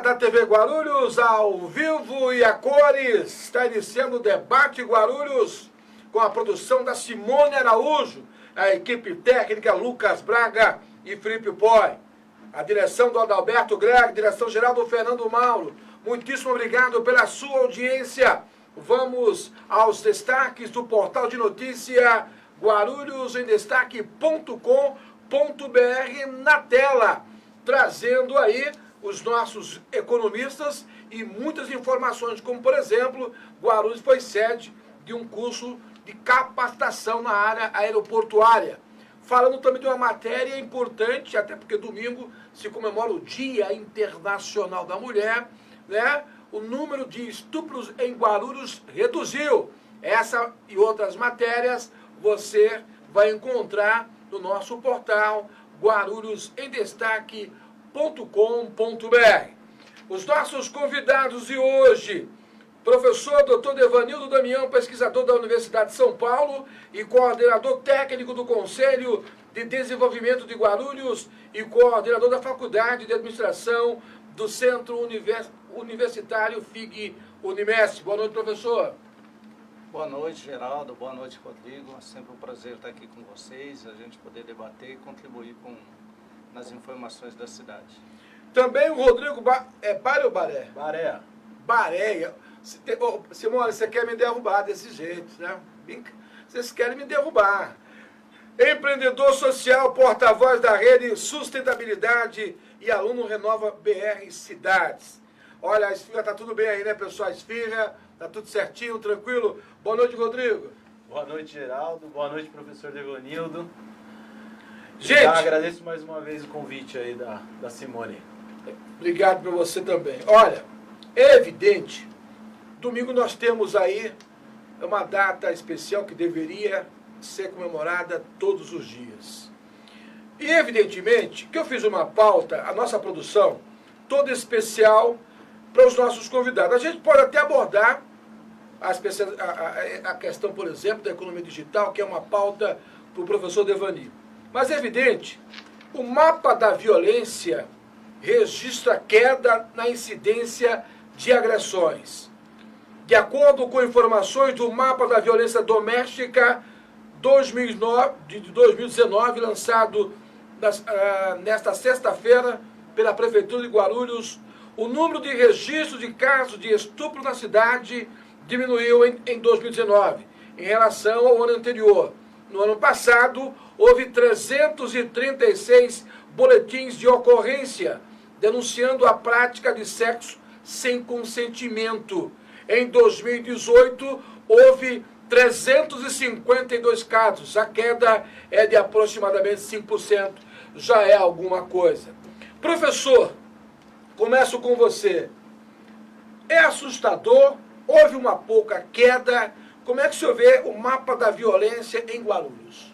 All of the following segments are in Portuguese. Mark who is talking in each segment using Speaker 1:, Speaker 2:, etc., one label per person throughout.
Speaker 1: da TV Guarulhos, ao vivo e a cores, está iniciando o Debate Guarulhos, com a produção da Simone Araújo, a equipe técnica Lucas Braga e Felipe Poi, a direção do Adalberto Greg, direção geral do Fernando Mauro. Muitíssimo obrigado pela sua audiência. Vamos aos destaques do portal de notícia guarulhosendestaque.com.br na tela, trazendo aí os nossos economistas e muitas informações, como, por exemplo, Guarulhos foi sede de um curso de capacitação na área aeroportuária. Falando também de uma matéria importante, até porque domingo se comemora o Dia Internacional da Mulher, né? O número de estupros em Guarulhos reduziu. Essa e outras matérias você vai encontrar no nosso portal guarulhosendestaque.com.br. Os nossos convidados de hoje, professor Dr. Devanildo Damião, pesquisador da Universidade de São Paulo e coordenador técnico do Conselho de Desenvolvimento de Guarulhos e coordenador da Faculdade de Administração do Centro Universitário FIG Unimesp. Boa noite, professor.
Speaker 2: Boa noite, Geraldo. Boa noite, Rodrigo. É sempre um prazer estar aqui com vocês, a gente poder debater e contribuir nas informações da cidade.
Speaker 1: Também o Rodrigo Baré ou Baré?
Speaker 2: Baré.
Speaker 1: Baré. Simone, você quer me derrubar desse jeito, né? Vocês querem me derrubar. Empreendedor social, porta-voz da rede Sustentabilidade e aluno Renova BR Cidades. Olha, a Esfirra tá tudo bem aí, né, pessoal? A Esfirra tá tudo certinho, tranquilo. Boa noite, Rodrigo.
Speaker 3: Boa noite, Geraldo. Boa noite, professor Devanildo.
Speaker 1: Gente,
Speaker 3: agradeço mais uma vez o convite aí da Simone.
Speaker 1: Obrigado para você também. Olha, é evidente, domingo nós temos aí uma data especial que deveria ser comemorada todos os dias. E evidentemente que eu fiz uma pauta, a nossa produção, toda especial para os nossos convidados. A gente pode até abordar a questão, por exemplo, da economia digital, que é uma pauta para o professor Devani. Mas é evidente, o mapa da violência registra queda na incidência de agressões. De acordo com informações do mapa da violência doméstica de 2019, lançado nesta sexta-feira pela Prefeitura de Guarulhos, o número de registros de casos de estupro na cidade diminuiu em 2019, em relação ao ano anterior. No ano passado, houve 336 boletins de ocorrência, denunciando a prática de sexo sem consentimento. Em 2018, houve 352 casos. A queda é de aproximadamente 5%. Já é alguma coisa. Professor, começo com você. É assustador? Houve uma pouca queda? Como é que o senhor vê o mapa da violência em Guarulhos?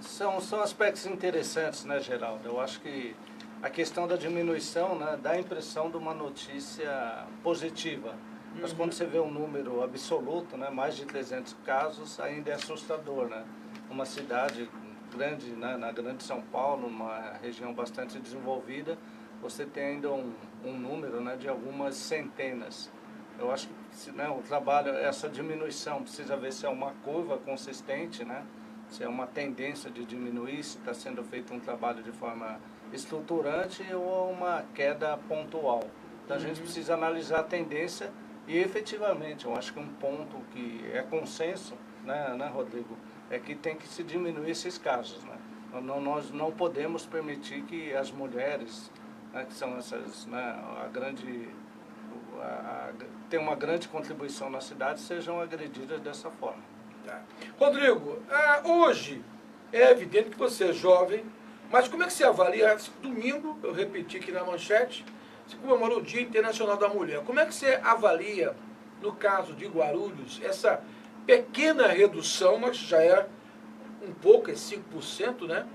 Speaker 2: São aspectos interessantes, né, Geraldo? Eu acho que a questão da diminuição, né, dá a impressão de uma notícia positiva. Mas quando você vê um número absoluto, né, mais de 300 casos, ainda é assustador, né? Uma cidade grande, né, na Grande São Paulo, uma região bastante desenvolvida, você tem ainda um número, né, de algumas centenas. Eu acho que, né, o trabalho, essa diminuição, precisa ver se é uma curva consistente, né? Se é uma tendência de diminuir, se está sendo feito um trabalho de forma estruturante ou uma queda pontual. Então a gente precisa analisar a tendência e efetivamente, eu acho que um ponto que é consenso, né, Rodrigo, é que tem que se diminuir esses casos, né? Nós não podemos permitir que as mulheres, né, que são essas, né, tem uma grande contribuição na cidade, sejam agredidas dessa forma.
Speaker 1: Tá. Rodrigo, hoje é evidente que você é jovem, mas como é que você avalia? Domingo, eu repeti aqui na manchete, se comemorou o Dia Internacional da Mulher. Como é que você avalia, no caso de Guarulhos, essa pequena redução, mas já é um pouco, é 5%, né?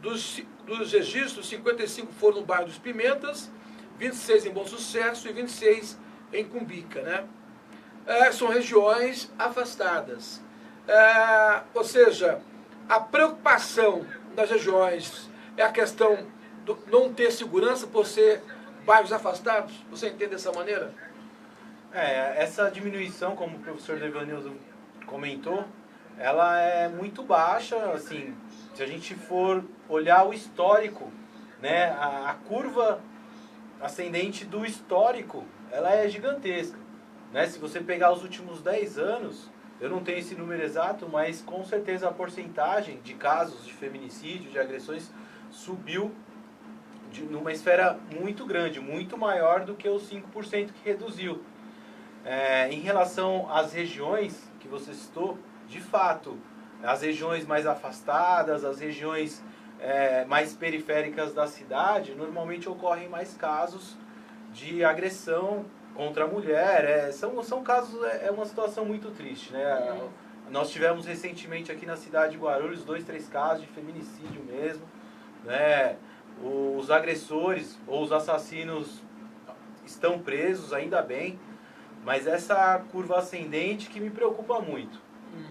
Speaker 1: Dos registros, 55 foram no bairro dos Pimentas, 26 em Bom Sucesso e 26 em Cumbica, né? São regiões afastadas. Ou seja, a preocupação das regiões é a questão de não ter segurança por ser bairros afastados? Você entende dessa maneira?
Speaker 3: Essa diminuição, como o professor Devanildo comentou, ela é muito baixa, assim, se a gente for olhar o histórico, né, a curva ascendente do histórico, ela é gigantesca, né? Se você pegar os últimos 10 anos, eu não tenho esse número exato, mas com certeza a porcentagem de casos de feminicídio, de agressões, subiu numa esfera muito grande, muito maior do que os 5% que reduziu. Em relação às regiões que você citou, de fato, as regiões mais afastadas, as regiões mais periféricas da cidade, normalmente ocorrem mais casos de agressão contra a mulher. São casos, é uma situação muito triste, né? Nós tivemos recentemente aqui na cidade de Guarulhos 2, 3 casos de feminicídio mesmo, né? Os agressores ou os assassinos estão presos, ainda bem, mas essa curva ascendente que me preocupa muito.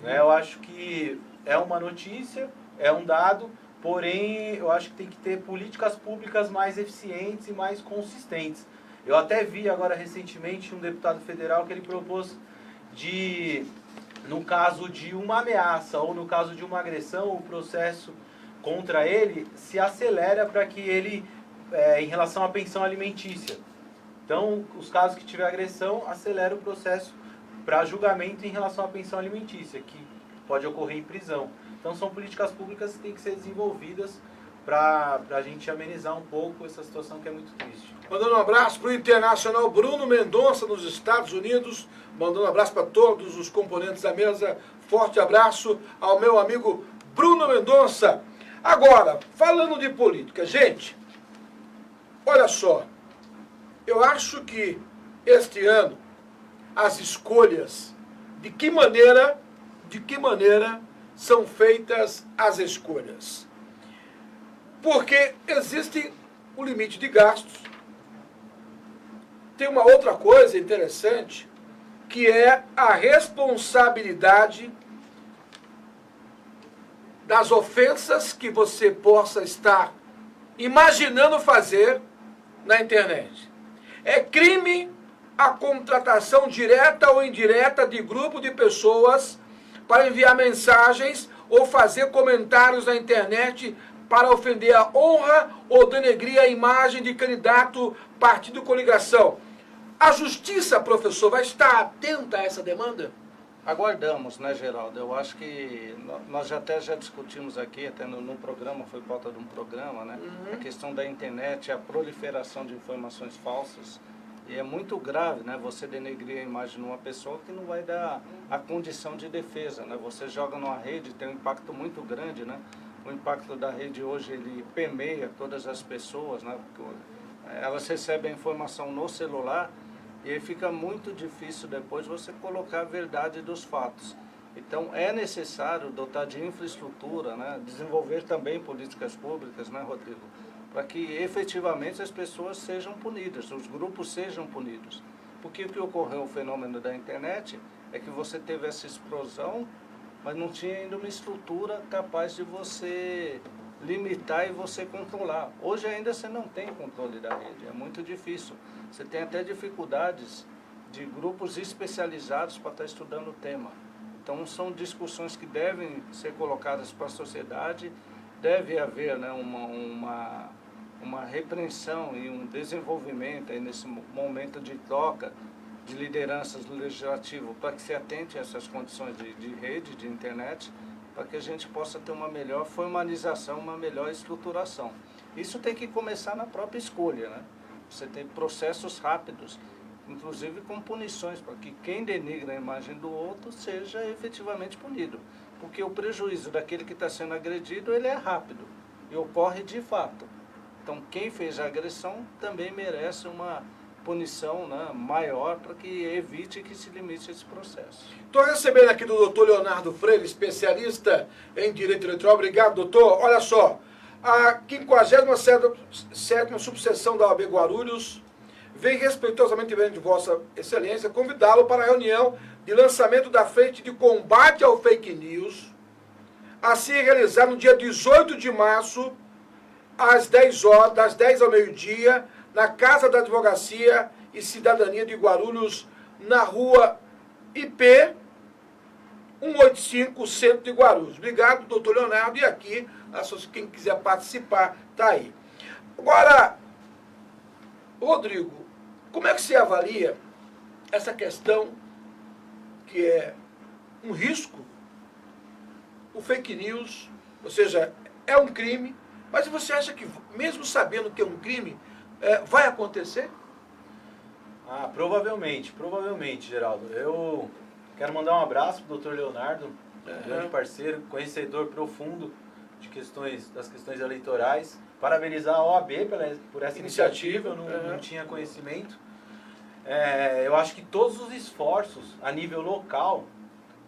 Speaker 3: Né? Eu acho que é uma notícia, é um dado, porém eu acho que tem que ter políticas públicas mais eficientes e mais consistentes. Eu até vi agora recentemente um deputado federal que ele propôs no caso de uma ameaça ou no caso de uma agressão, o processo contra ele se acelera para que ele, em relação à pensão alimentícia. Então, os casos que tiver agressão, acelera o processo para julgamento em relação à pensão alimentícia, que pode ocorrer em prisão. Então, são políticas públicas que têm que ser desenvolvidas para a gente amenizar um pouco essa situação que é muito triste.
Speaker 1: Mandando um abraço para o internacional Bruno Mendonça, nos Estados Unidos. Mandando um abraço para todos os componentes da mesa. Forte abraço ao meu amigo Bruno Mendonça. Agora, falando de política, gente, olha só, eu acho que este ano as escolhas, de que maneira são feitas as escolhas? Porque existe o limite de gastos. Tem uma outra coisa interessante, que é a responsabilidade das ofensas que você possa estar imaginando fazer na internet. É crime a contratação direta ou indireta de grupo de pessoas para enviar mensagens ou fazer comentários na internet para ofender a honra ou denegrir a imagem de candidato, partido, coligação. A justiça, professor, vai estar atenta a essa demanda?
Speaker 2: Aguardamos, né, Geraldo? Eu acho que nós já discutimos aqui, até no programa, foi pauta de um programa, né? A questão da internet, a proliferação de informações falsas. E é muito grave, né, você denegrir a imagem de uma pessoa que não vai dar a condição de defesa, né? Você joga numa rede, tem um impacto muito grande, né? O impacto da rede hoje, ele permeia todas as pessoas, né? Porque elas recebem a informação no celular e aí fica muito difícil depois você colocar a verdade dos fatos. Então é necessário dotar de infraestrutura, né? Desenvolver também políticas públicas, né, Rodrigo? Para que efetivamente as pessoas sejam punidas, os grupos sejam punidos. Porque o que ocorreu, o fenômeno da internet, é que você teve essa explosão, mas não tinha ainda uma estrutura capaz de você limitar e você controlar. Hoje ainda você não tem controle da rede, é muito difícil. Você tem até dificuldades de grupos especializados para estar estudando o tema. Então são discussões que devem ser colocadas para a sociedade, deve haver, né, uma repreensão e um desenvolvimento aí nesse momento de troca de lideranças no legislativo para que se atente a essas condições de rede, de internet, para que a gente possa ter uma melhor formalização, uma melhor estruturação. Isso tem que começar na própria escolha, né? Você tem processos rápidos, inclusive com punições, para que quem denigra a imagem do outro seja efetivamente punido. Porque o prejuízo daquele que está sendo agredido, ele é rápido e ocorre de fato. Então, quem fez a agressão também merece uma punição, né, maior para que evite que se limite esse processo.
Speaker 1: Estou recebendo aqui do doutor Leonardo Freire, especialista em direito eleitoral. Obrigado, doutor. Olha só, a 57ª subseção da OAB Guarulhos vem respeitosamente de Vossa Excelência convidá-lo para a reunião de lançamento da Frente de Combate ao Fake News, a se realizar no dia 18 de março, às 10 horas, das 10 ao meio-dia, na Casa da Advocacia e Cidadania de Guarulhos, na rua IP 185, centro de Guarulhos. Obrigado, doutor Leonardo. E aqui, quem quiser participar, está aí. Agora, Rodrigo, como é que você avalia essa questão que é um risco, o fake news, ou seja, é um crime, mas você acha que, mesmo sabendo que é um crime, vai acontecer?
Speaker 3: Provavelmente, Geraldo. Eu quero mandar um abraço para o doutor Leonardo, grande parceiro, conhecedor profundo das questões eleitorais. Parabenizar a OAB por essa iniciativa, eu não tinha conhecimento. Eu acho que todos os esforços a nível local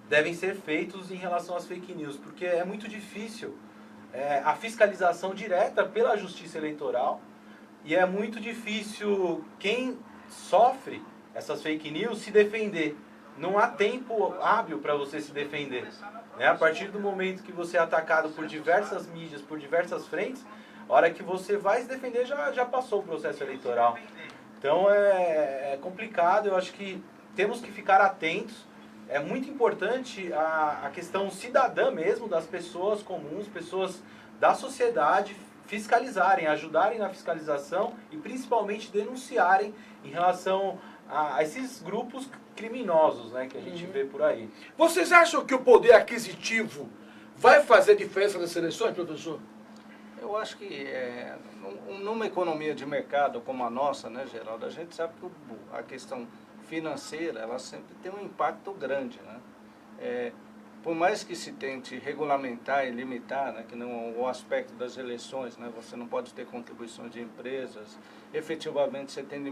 Speaker 3: devem ser feitos em relação às fake news, porque é muito difícil a fiscalização direta pela Justiça Eleitoral e é muito difícil quem sofre essas fake news se defender. Não há tempo hábil para você se defender. A partir do momento que você é atacado por diversas mídias, por diversas frentes, a hora que você vai se defender já passou o processo eleitoral. Então é complicado, eu acho que temos que ficar atentos. É muito importante a questão cidadã mesmo, das pessoas comuns, pessoas da sociedade, fiscalizarem, ajudarem na fiscalização e principalmente denunciarem em relação a esses grupos criminosos, né, que a gente vê por aí.
Speaker 1: Vocês acham que o poder aquisitivo vai fazer diferença nas eleições, professor?
Speaker 2: Eu acho que numa economia de mercado como a nossa, né, Geraldo, a gente sabe que a questão financeira, ela sempre tem um impacto grande, né? Por mais que se tente regulamentar e limitar, né, que não o aspecto das eleições, né, você não pode ter contribuições de empresas, efetivamente você tem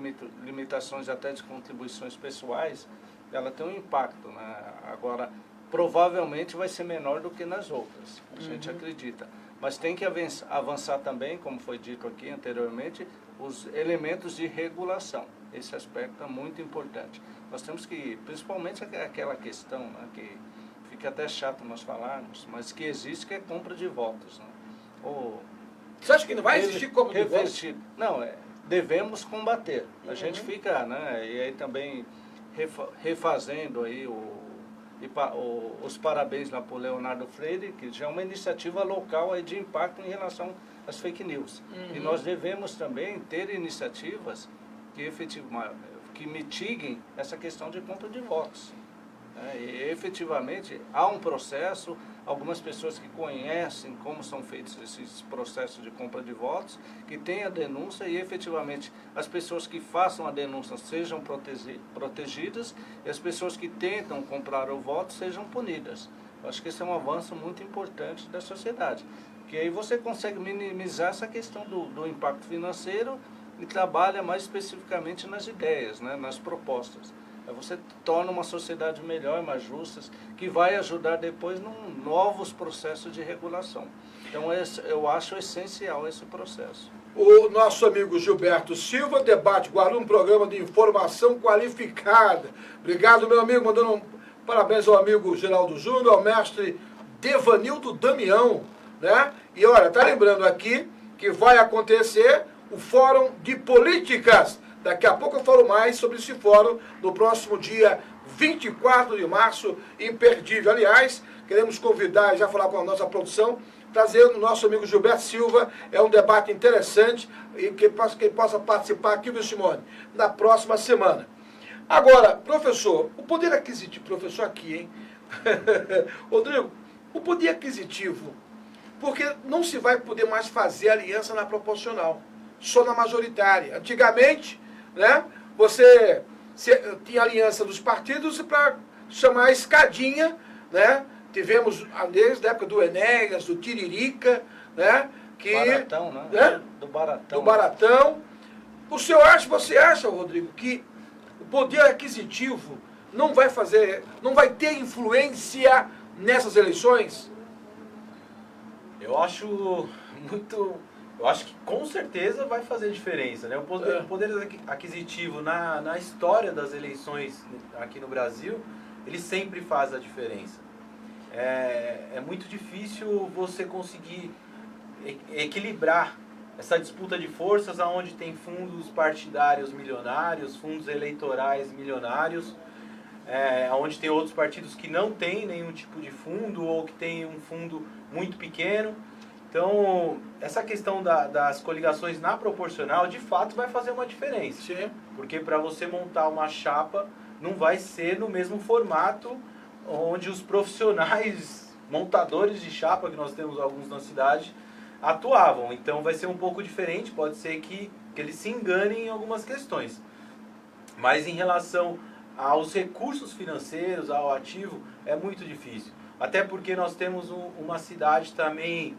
Speaker 2: limitações até de contribuições pessoais, ela tem um impacto, né? Agora, provavelmente vai ser menor do que nas outras, a gente acredita. Mas tem que avançar também, como foi dito aqui anteriormente, os elementos de regulação. Esse aspecto é muito importante. Nós temos que, principalmente aquela questão, né, que fica até chato nós falarmos, mas que existe, que é compra de votos. Né?
Speaker 1: Você acha que não vai existir compra de votos?
Speaker 2: Não, devemos combater. A gente fica, né, e aí também refazendo aí os parabéns lá para o Leonardo Freire, que já é uma iniciativa local aí de impacto em relação às fake news. E nós devemos também ter iniciativas que mitiguem essa questão de compra de votos. E efetivamente há um processo, algumas pessoas que conhecem como são feitos esses processos de compra de votos, que têm a denúncia e efetivamente as pessoas que façam a denúncia sejam protegidas e as pessoas que tentam comprar o voto sejam punidas. Eu acho que esse é um avanço muito importante da sociedade, porque aí você consegue minimizar essa questão do impacto financeiro e trabalha mais especificamente nas ideias, né, nas propostas. Você torna uma sociedade melhor, mais justa, que vai ajudar depois em novos processos de regulação. Então eu acho essencial esse processo.
Speaker 1: O nosso amigo Gilberto Silva, Debate Guarulhos, um programa de informação qualificada. Obrigado, meu amigo, mandando parabéns ao amigo Geraldo Júnior, ao mestre Devanildo Damião, né? E olha, tá lembrando aqui que vai acontecer o Fórum de Políticas. Daqui a pouco eu falo mais sobre esse fórum no próximo dia 24 de março, imperdível. Aliás, queremos convidar e já falar com a nossa produção, trazer o nosso amigo Gilberto Silva. É um debate interessante e que possa participar aqui, viu, Simone, na próxima semana. Agora, professor, o poder aquisitivo, professor aqui, hein? Rodrigo, o poder aquisitivo, porque não se vai poder mais fazer aliança na proporcional, só na majoritária. Antigamente, né, você tinha aliança dos partidos para chamar a escadinha, né? Tivemos desde a época do Enéas, do Tiririca, né? Que,
Speaker 2: Baratão, né? Do Baratão.
Speaker 1: Do Baratão. Você acha, Rodrigo, que o poder aquisitivo não vai ter influência nessas eleições?
Speaker 3: Eu acho que com certeza vai fazer diferença, né? O poder aquisitivo na história das eleições aqui no Brasil, ele sempre faz a diferença. É muito difícil você conseguir equilibrar essa disputa de forças onde tem fundos partidários milionários, fundos eleitorais milionários, onde tem outros partidos que não têm nenhum tipo de fundo ou que tem um fundo muito pequeno. Então, essa questão das coligações na proporcional, de fato, vai fazer uma diferença.
Speaker 1: Sim.
Speaker 3: Porque para você montar uma chapa, não vai ser no mesmo formato onde os profissionais montadores de chapa, que nós temos alguns na cidade, atuavam. Então vai ser um pouco diferente, pode ser que eles se enganem em algumas questões. Mas em relação aos recursos financeiros, ao ativo, é muito difícil. Até porque nós temos uma cidade também,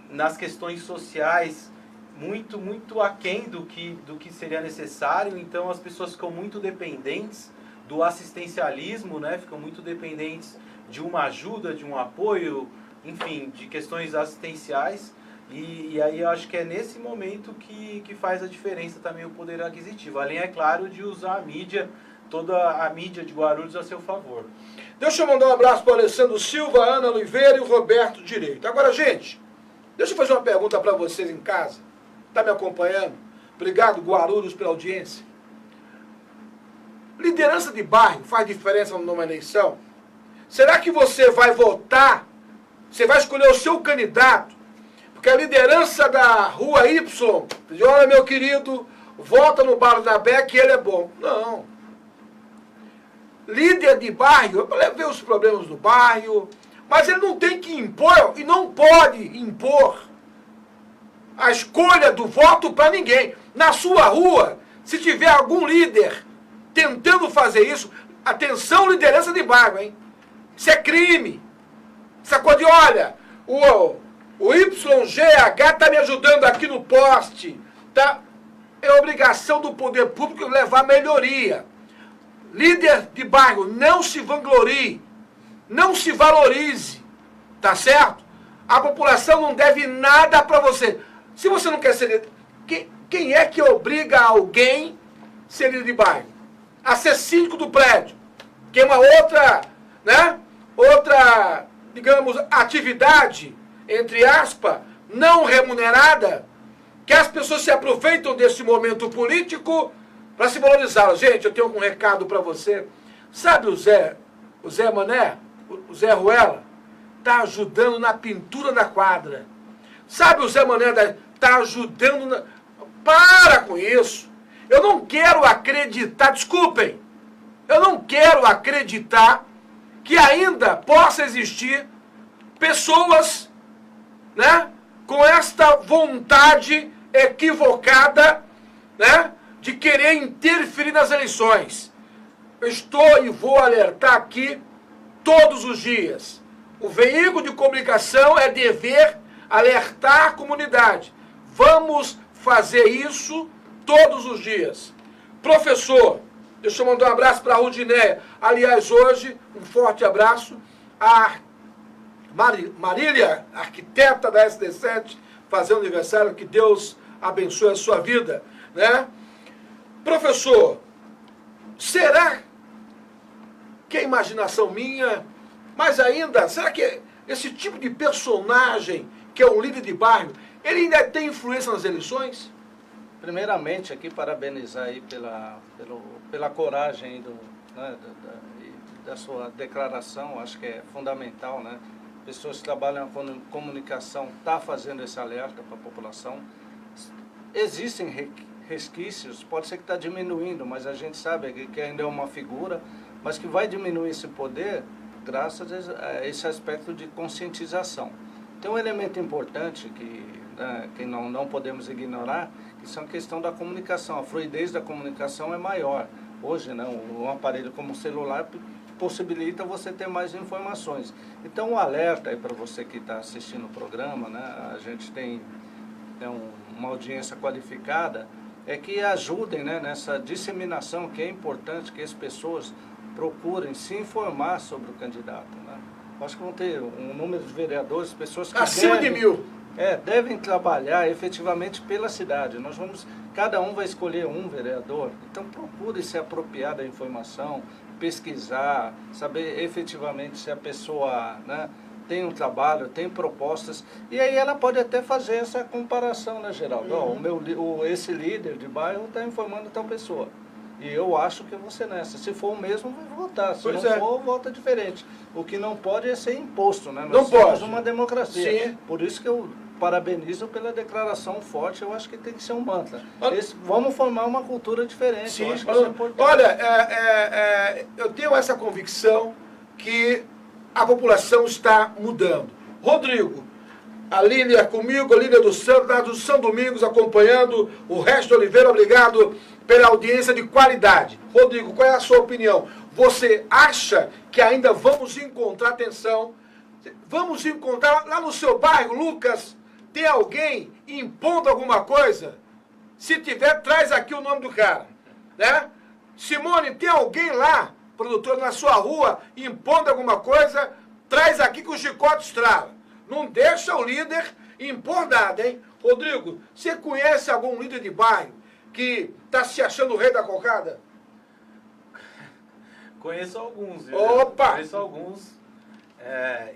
Speaker 3: nas questões sociais, muito aquém do que seria necessário. Então as pessoas ficam muito dependentes do assistencialismo, né? Ficam muito dependentes de uma ajuda, de um apoio, enfim, de questões assistenciais. E aí eu acho que é nesse momento que faz a diferença também o poder aquisitivo. Além, é claro, de usar a mídia, toda a mídia de Guarulhos a seu favor.
Speaker 1: Deixa eu mandar um abraço para o Alessandro Silva, Ana Oliveira e o Roberto Direito. Agora, gente, deixa eu fazer uma pergunta para vocês em casa. Está me acompanhando? Obrigado, Guarulhos, pela audiência. Liderança de bairro faz diferença numa eleição? Será que você vai votar? Você vai escolher o seu candidato? Porque a liderança da rua Y, olha, meu querido, vota no Barnabé que ele é bom. Não. Líder de bairro, eu ver os problemas do bairro, mas ele não tem que impor e não pode impor a escolha do voto para ninguém. Na sua rua, se tiver algum líder tentando fazer isso, atenção, liderança de bairro, hein? Isso é crime. Sacou de, olha, o YGH está me ajudando aqui no poste, tá? É obrigação do poder público levar melhoria. Líder de bairro, não se vanglorie, não se valorize, tá certo? A população não deve nada para você. Se você não quer ser líder, quem é que obriga alguém a ser líder de bairro? A ser síndico do prédio, que é uma outra, né? Outra, digamos, atividade, entre aspas, não remunerada, que as pessoas se aproveitam desse momento político para se valorizar. Gente, eu tenho um recado para você. Sabe o Zé Mané, o Zé Ruela, está ajudando na pintura da quadra. Sabe o Zé Mané, está ajudando Para com isso. Eu não quero acreditar, desculpem, eu não quero acreditar que ainda possa existir pessoas, né, com esta vontade equivocada, né, de querer interferir nas eleições. Eu estou e vou alertar aqui todos os dias. O veículo de comunicação é dever alertar a comunidade. Vamos fazer isso todos os dias. Professor, deixa eu mandar um abraço para a Rudinéia. Aliás, hoje, um forte abraço a Marília, arquiteta da SD7, fazendo aniversário, que Deus abençoe a sua vida, né? Professor, será que é imaginação minha, mas ainda, será que esse tipo de personagem, que é um líder de bairro, ele ainda tem influência nas eleições?
Speaker 2: Primeiramente, aqui, parabenizar aí pela coragem da sua declaração, acho que é fundamental, né? Pessoas que trabalham com comunicação estão fazendo esse alerta para a população. Existem resquícios, pode ser que está diminuindo, mas a gente sabe que ainda é uma figura, mas que vai diminuir esse poder graças a esse aspecto de conscientização. Tem um elemento importante que não podemos ignorar, que são a questão da comunicação. A fluidez da comunicação é maior. Hoje, né, um aparelho como o celular possibilita você ter mais informações. Então, o alerta aí para você que está assistindo o programa, né, a gente tem uma audiência qualificada, é que ajudem, né, nessa disseminação, que é importante que as pessoas procurem se informar sobre o candidato, né? Acho que vão ter um número de vereadores, pessoas que
Speaker 1: acima de 1000.
Speaker 2: Devem trabalhar efetivamente pela cidade. Cada um vai escolher um vereador, então procure se apropriar da informação, pesquisar, saber efetivamente se a pessoa, né, tem um trabalho, tem propostas, e aí ela pode até fazer essa comparação, né, Geraldo? Ó, esse líder de bairro está informando tal pessoa. E eu acho que eu vou ser nessa. Se for o mesmo, vai votar. Se
Speaker 1: Pois
Speaker 2: não
Speaker 1: é.
Speaker 2: for, vota diferente. O que não pode é ser imposto, né?
Speaker 1: Não
Speaker 2: Nós somos
Speaker 1: pode.
Speaker 2: uma democracia.
Speaker 1: Sim.
Speaker 2: Por isso que eu parabenizo pela declaração forte. Eu acho que tem que ser um mantra.
Speaker 1: Olha-
Speaker 2: Vamos formar uma cultura diferente.
Speaker 1: Sim,
Speaker 2: Eu acho que isso é importante.
Speaker 1: olha, eu tenho essa convicção que a população está mudando. Rodrigo, a Lília comigo, a Lília dos Santos, lá do São Domingos, acompanhando o resto de Oliveira, obrigado pela audiência de qualidade. Rodrigo, qual é a sua opinião? Você acha que ainda vamos encontrar atenção? Vamos encontrar lá no seu bairro, Lucas, tem alguém impondo alguma coisa? Se tiver, traz aqui o nome do cara, né? Simone, tem alguém lá, produtor, na sua rua, impondo alguma coisa? Traz aqui que o chicote estrala. Não deixa o líder impor nada, hein? Rodrigo, você conhece algum líder de bairro que está se achando o rei da cocada?
Speaker 3: Conheço alguns, viu?
Speaker 1: Opa!
Speaker 3: Conheço alguns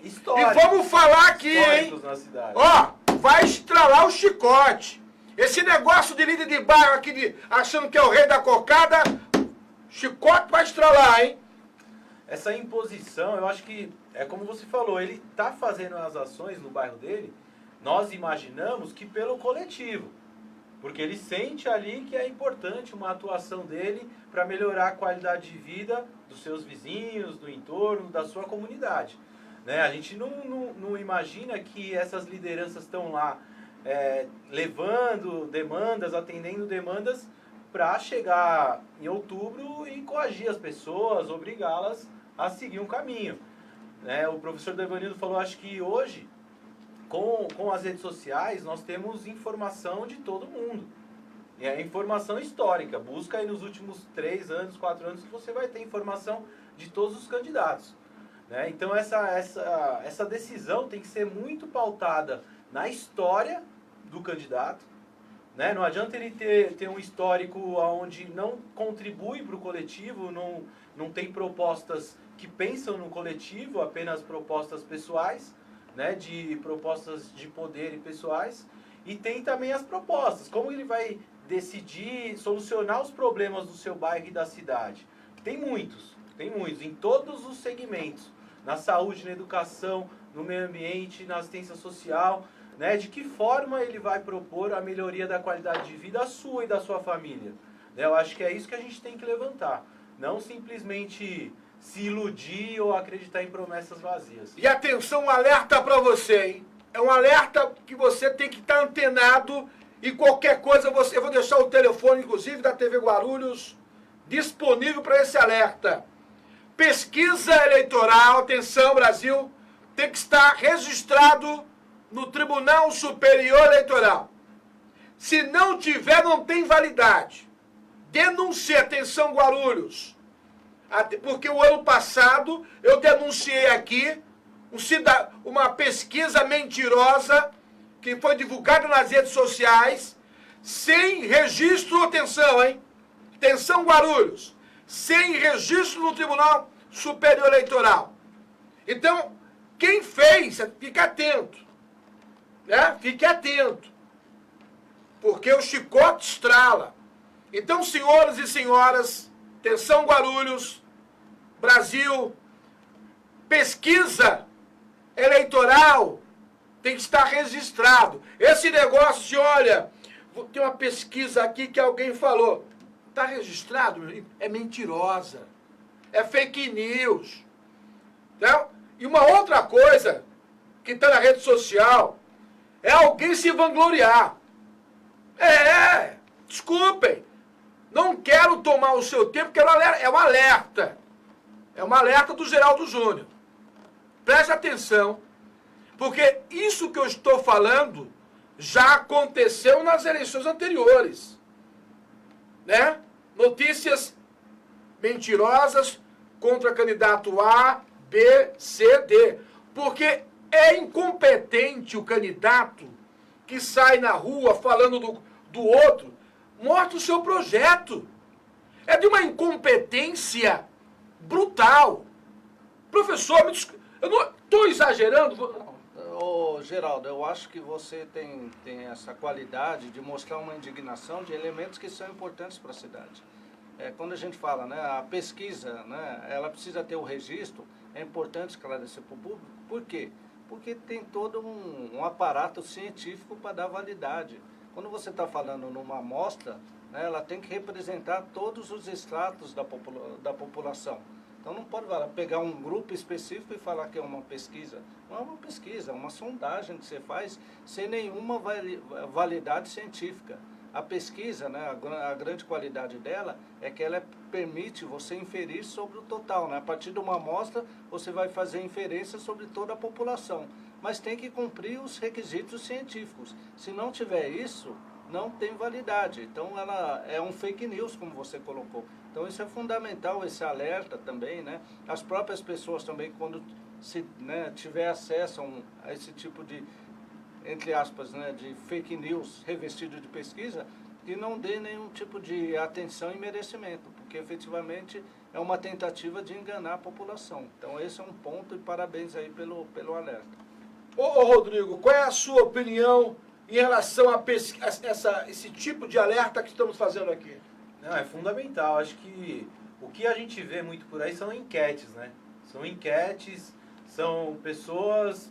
Speaker 1: E
Speaker 3: históricos.
Speaker 1: vamos falar aqui, hein?
Speaker 3: históricos na cidade.
Speaker 1: Ó, vai estralar o chicote. Esse negócio de líder de bairro aqui, achando que é o rei da cocada, chicote vai estralar, hein?
Speaker 3: Essa imposição, eu acho que, é como você falou, ele está fazendo as ações no bairro dele, nós imaginamos que pelo coletivo. Porque ele sente ali que é importante uma atuação dele para melhorar a qualidade de vida dos seus vizinhos, do entorno, da sua comunidade. Né? A gente não imagina que essas lideranças estão lá levando demandas, atendendo demandas para chegar em outubro e coagir as pessoas, obrigá-las a seguir um caminho. Né? O professor Devanildo falou, acho que hoje, com as redes sociais, nós temos informação de todo mundo. É informação histórica. Busca aí nos últimos 3 anos, 4 anos, que você vai ter informação de todos os candidatos. Né? Então, essa decisão tem que ser muito pautada na história do candidato. Né? Não adianta ele ter um histórico onde não contribui para o coletivo, não tem propostas que pensam no coletivo, apenas propostas pessoais, né? De propostas de poder e pessoais. E tem também as propostas, como ele vai decidir solucionar os problemas do seu bairro e da cidade. Tem muitos, em todos os segmentos. Na saúde, na educação, no meio ambiente, na assistência social, né? De que forma ele vai propor a melhoria da qualidade de vida sua e da sua família. Né? Eu acho que é isso que a gente tem que levantar. Não simplesmente se iludir ou acreditar em promessas vazias.
Speaker 1: E atenção, um alerta para você, hein? É um alerta que você tem que estar antenado e qualquer coisa, eu vou deixar o telefone, inclusive, da TV Guarulhos, disponível para esse alerta. Pesquisa eleitoral, atenção, Brasil, tem que estar registrado no Tribunal Superior Eleitoral. Se não tiver, não tem validade. Denuncie, atenção, Guarulhos. Porque o ano passado eu denunciei aqui uma pesquisa mentirosa que foi divulgada nas redes sociais, sem registro, atenção, hein? Atenção, Guarulhos, sem registro no Tribunal Superior Eleitoral. Então, quem fez, fique atento, né? Fique atento, porque o chicote estrala. Então, senhores e senhoras, atenção, Guarulhos, Brasil, pesquisa eleitoral tem que estar registrado. Esse negócio de, olha, tem uma pesquisa aqui que alguém falou, está registrado? É mentirosa, é fake news. Né? E uma outra coisa que está na rede social é alguém se vangloriar. Desculpem, não quero tomar o seu tempo, porque é um alerta. É um alerta do Geraldo Júnior. Preste atenção, porque isso que eu estou falando já aconteceu nas eleições anteriores. Né? Notícias mentirosas contra candidato A, B, C, D. Porque é incompetente o candidato que sai na rua falando do outro, mostra o seu projeto. É de uma incompetência brutal. Professor, Eu não estou exagerando.
Speaker 2: Ô, Geraldo, eu acho que você tem essa qualidade de mostrar uma indignação de elementos que são importantes para a cidade. Quando a gente fala, né, a pesquisa, né, ela precisa ter o registro, é importante esclarecer para o público. Por quê? Porque tem todo um aparato científico para dar validade. Quando você está falando numa amostra, né, ela tem que representar todos os estratos da população. Então não pode pegar um grupo específico e falar que é uma pesquisa. Não é uma pesquisa, é uma sondagem que você faz sem nenhuma validade científica. A pesquisa, né, a grande qualidade dela é que ela permite você inferir sobre o total. Né? A partir de uma amostra, você vai fazer inferência sobre toda a população. Mas tem que cumprir os requisitos científicos. Se não tiver isso, não tem validade. Então ela é um fake news, como você colocou. Então isso é fundamental, esse alerta também, né? As próprias pessoas também, quando tiver acesso a esse tipo de, entre aspas, né, de fake news revestido de pesquisa, que não dê nenhum tipo de atenção e merecimento, porque efetivamente é uma tentativa de enganar a população. Então esse é um ponto e parabéns aí pelo alerta.
Speaker 1: Ô Rodrigo, qual é a sua opinião em relação a esse tipo de alerta que estamos fazendo aqui?
Speaker 3: Não, é fundamental. Acho que o que a gente vê muito por aí são enquetes, né? São enquetes, são pessoas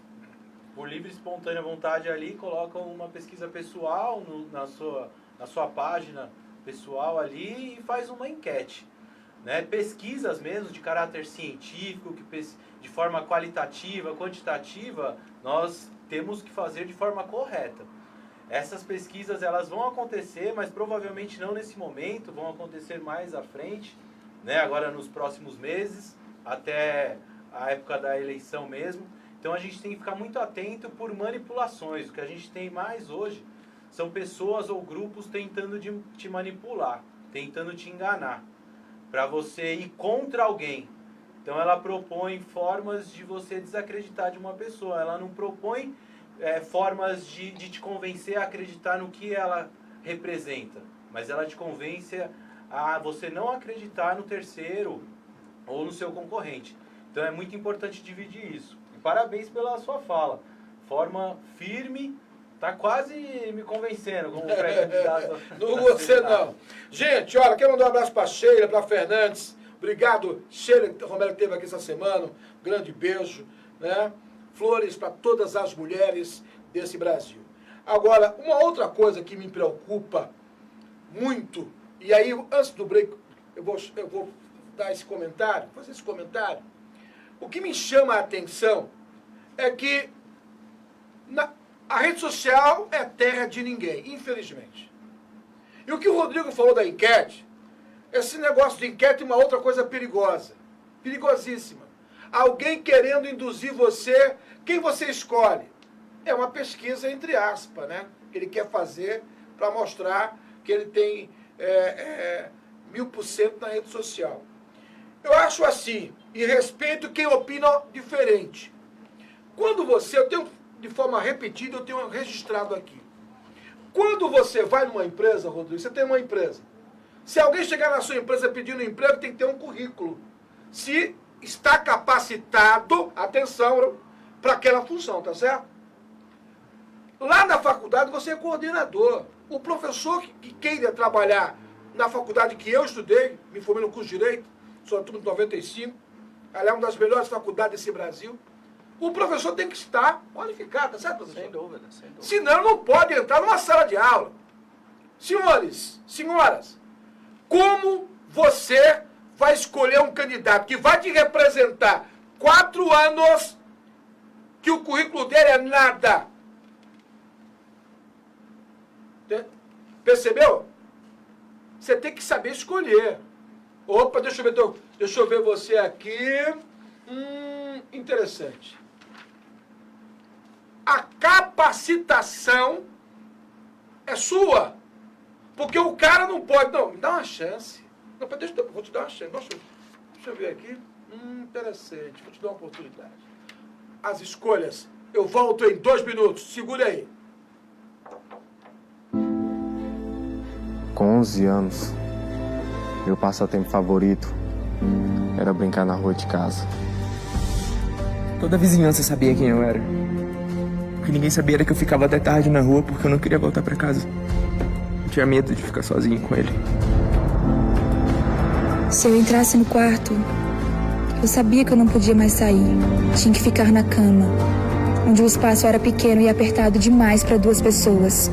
Speaker 3: por livre e espontânea vontade ali, colocam uma pesquisa pessoal na sua página pessoal ali e faz uma enquete. Né? Pesquisas mesmo de caráter científico, de forma qualitativa, quantitativa, nós temos que fazer de forma correta. Essas pesquisas elas vão acontecer, mas provavelmente não nesse momento, vão acontecer mais à frente, né? Agora nos próximos meses, até a época da eleição mesmo. Então a gente tem que ficar muito atento por manipulações. O que a gente tem mais hoje são pessoas ou grupos tentando te manipular, tentando te enganar, para você ir contra alguém. Então ela propõe formas de você desacreditar de uma pessoa, ela não propõe formas de te convencer a acreditar no que ela representa, mas ela te convence a você não acreditar no terceiro ou no seu concorrente. Então é muito importante dividir isso. E parabéns pela sua fala. Forma firme, tá quase me convencendo como pré-candidato.
Speaker 1: Não você não. Gente, olha, quero mandar um abraço para Sheila, para Fernandes. Obrigado, Sheila Romero, que esteve aqui essa semana. Um grande beijo, né? Flores para todas as mulheres desse Brasil. Agora, uma outra coisa que me preocupa muito, e aí, antes do break, eu vou dar esse comentário, fazer esse comentário. O que me chama a atenção é que a rede social é terra de ninguém, infelizmente. E o que o Rodrigo falou da enquete, esse negócio de enquete é uma outra coisa perigosa, perigosíssima. Alguém querendo induzir você, quem você escolhe? É uma pesquisa entre aspas, né? Que ele quer fazer para mostrar que ele tem 1000% na rede social. Eu acho assim, e respeito quem opina diferente. Quando eu tenho de forma repetida, eu tenho registrado aqui. Quando você vai numa empresa, Rodrigo, você tem uma empresa. Se alguém chegar na sua empresa pedindo emprego, tem que ter um currículo. Se está capacitado, atenção, para aquela função, tá certo? Lá na faculdade você é coordenador. O professor que queira trabalhar na faculdade que eu estudei, me formei no curso de Direito, sou da turma de 95, ela é uma das melhores faculdades desse Brasil. O professor tem que estar qualificado, tá certo, professor?
Speaker 2: Sem dúvida, sem dúvida.
Speaker 1: Senão não pode entrar numa sala de aula. Senhores, senhoras, como você vai escolher um candidato que vai te representar 4 anos, que o currículo dele é nada? Percebeu? Você tem que saber escolher. Opa, deixa eu ver você aqui. Interessante. A capacitação é sua. Porque o cara não pode... Não, me dá uma chance. Não, vou te dar uma chance. Deixa eu ver aqui. Interessante. Vou te dar uma oportunidade. As escolhas. Eu volto em 2 minutos. Segure aí.
Speaker 4: Com 11 anos, meu passatempo favorito era brincar na rua de casa.
Speaker 5: Toda a vizinhança sabia quem eu era. O que ninguém sabia era que eu ficava até tarde na rua porque eu não queria voltar pra casa. Eu tinha medo de ficar sozinho com ele.
Speaker 6: Se eu entrasse no quarto, eu sabia que eu não podia mais sair. Tinha que ficar na cama, onde o espaço era pequeno e apertado demais para 2 pessoas.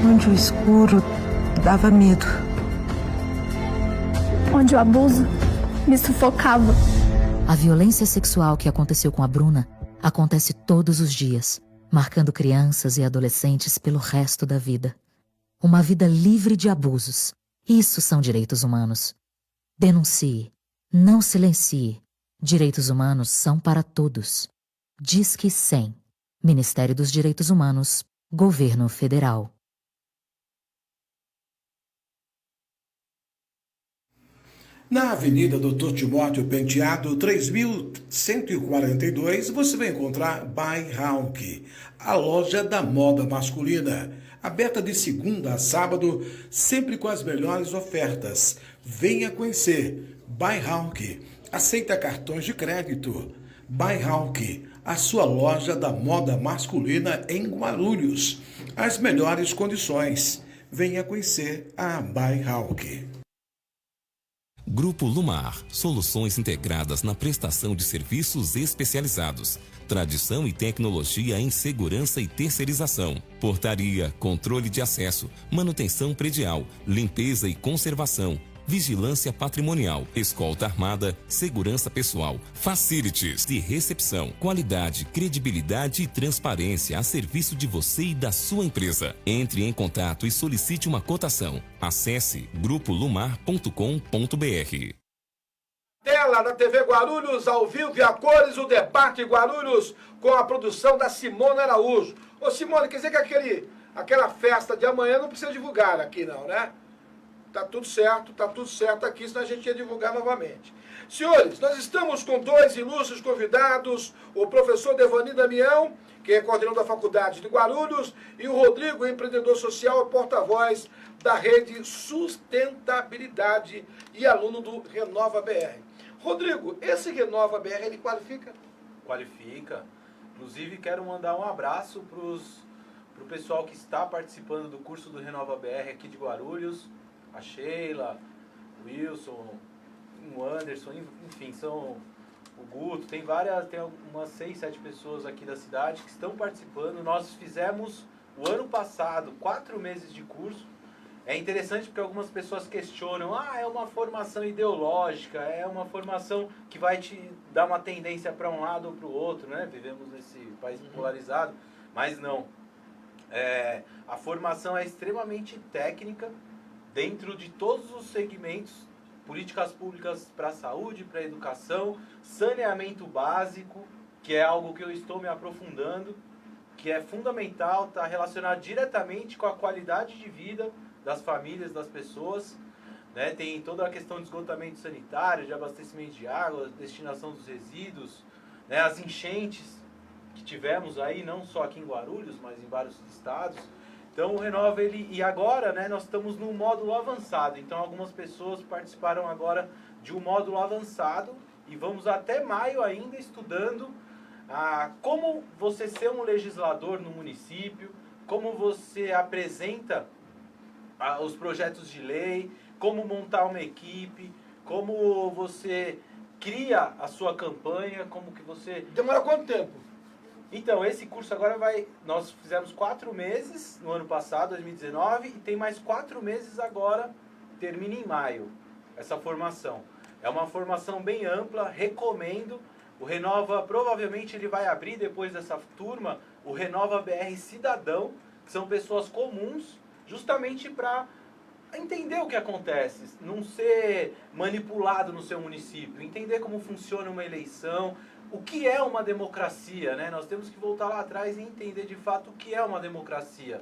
Speaker 7: Onde o escuro dava medo.
Speaker 8: Onde o abuso me sufocava.
Speaker 9: A violência sexual que aconteceu com a Bruna acontece todos os dias, marcando crianças e adolescentes pelo resto da vida. Uma vida livre de abusos. Isso são direitos humanos. Denuncie. Não silencie. Direitos humanos são para todos. Disque 100. Ministério dos Direitos Humanos. Governo Federal.
Speaker 10: Na Avenida Dr. Timóteo Penteado, 3142, você vai encontrar By Hawk, a loja da moda masculina, aberta de segunda a sábado, sempre com as melhores ofertas. Venha conhecer By Hawk, aceita cartões de crédito. By Hawk, a sua loja da moda masculina em Guarulhos, as melhores condições. Venha conhecer a By Hawk.
Speaker 11: Grupo Lumar, soluções integradas na prestação de serviços especializados, tradição e tecnologia em segurança e terceirização, portaria, controle de acesso, manutenção predial, limpeza e conservação, vigilância patrimonial, escolta armada, segurança pessoal, facilities de recepção, qualidade, credibilidade e transparência a serviço de você e da sua empresa. Entre em contato e solicite uma cotação. Acesse grupolumar.com.br.
Speaker 1: Tela da TV Guarulhos, ao vivo e a cores, o debate Guarulhos com a produção da Simone Araújo. Ô Simone, quer dizer que aquela festa de amanhã não precisa divulgar aqui não, né? Tá tudo certo aqui, senão a gente ia divulgar novamente. Senhores, nós estamos com 2 ilustres convidados, o professor Devani Damião, que é coordenador da Faculdade de Guarulhos, e o Rodrigo, empreendedor social e porta-voz da rede Sustentabilidade e aluno do Renova BR. Rodrigo, esse Renova BR, ele qualifica?
Speaker 3: Qualifica. Inclusive, quero mandar um abraço para o pessoal que está participando do curso do Renova BR aqui de Guarulhos. A Sheila, o Wilson, o Anderson, enfim, são o Guto, tem umas 6, 7 pessoas aqui da cidade que estão participando. Nós fizemos o ano passado 4 meses de curso. É interessante porque algumas pessoas questionam, é uma formação ideológica, é uma formação que vai te dar uma tendência para um lado ou para o outro, né? Vivemos nesse país polarizado, mas não. A formação é extremamente técnica, dentro de todos os segmentos, políticas públicas para a saúde, para a educação, saneamento básico, que é algo que eu estou me aprofundando, que é fundamental, está relacionado diretamente com a qualidade de vida das famílias, das pessoas, né? Tem toda a questão de esgotamento sanitário, de abastecimento de água, destinação dos resíduos, né? As enchentes que tivemos aí, não só aqui em Guarulhos, mas em vários estados. Então o Renova, e agora, né, nós estamos no módulo avançado, então algumas pessoas participaram agora de um módulo avançado e vamos até maio ainda estudando como você ser um legislador no município, como você apresenta os projetos de lei, como montar uma equipe, como você cria a sua campanha, como que você...
Speaker 1: Demora quanto tempo?
Speaker 3: Então, esse curso agora nós fizemos 4 meses no ano passado, 2019, e tem mais 4 meses agora, termina em maio, essa formação. É uma formação bem ampla, recomendo. O Renova, provavelmente ele vai abrir depois dessa turma, o Renova BR Cidadão, que são pessoas comuns, justamente para entender o que acontece, não ser manipulado no seu município, entender como funciona uma eleição, o que é uma democracia, né? Nós temos que voltar lá atrás e entender de fato o que é uma democracia.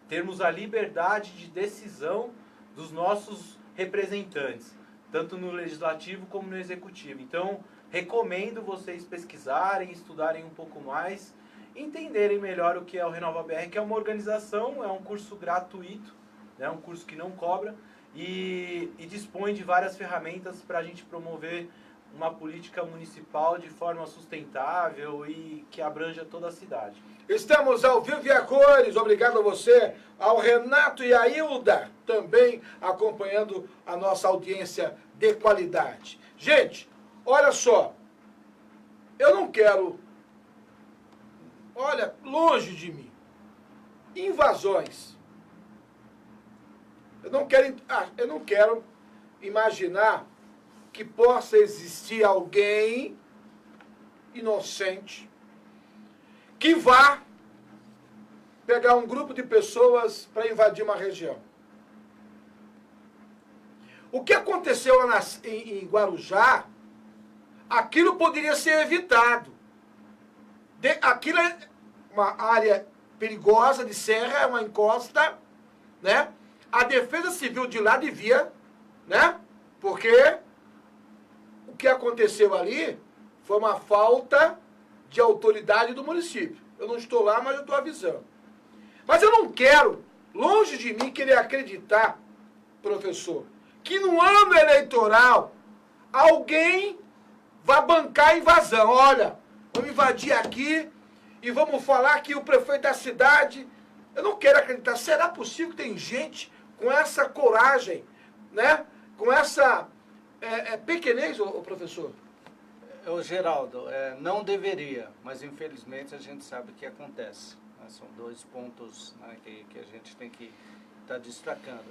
Speaker 3: Termos a liberdade de decisão dos nossos representantes, tanto no legislativo como no executivo. Então, recomendo vocês pesquisarem, estudarem um pouco mais, entenderem melhor o que é o Renova BR, que é uma organização, é um curso gratuito, né? Um curso que não cobra e dispõe de várias ferramentas para a gente promover uma política municipal de forma sustentável e que abranja toda a cidade.
Speaker 1: Estamos ao vivo e a cores. Obrigado a você, ao Renato e a Hilda, também acompanhando a nossa audiência de qualidade. Gente, olha só, eu não quero, olha, longe de mim, invasões. Eu não quero imaginar que possa existir alguém inocente que vá pegar um grupo de pessoas para invadir uma região. O que aconteceu lá em Guarujá, aquilo poderia ser evitado. Aquilo é uma área perigosa de serra, é uma encosta, né? A Defesa Civil de lá devia, né? Porque o que aconteceu ali foi uma falta de autoridade do município. Eu não estou lá, mas eu estou avisando. Mas eu não quero, longe de mim, querer acreditar, professor, que no ano eleitoral alguém vai bancar a invasão. Olha, vamos invadir aqui e vamos falar que o prefeito da cidade... Eu não quero acreditar. Será possível que tem gente com essa coragem, né? Com essa pequenez, ô professor?
Speaker 2: Geraldo, não deveria, mas infelizmente a gente sabe que acontece. Né? São dois pontos, né, que a gente tem que estar destacando.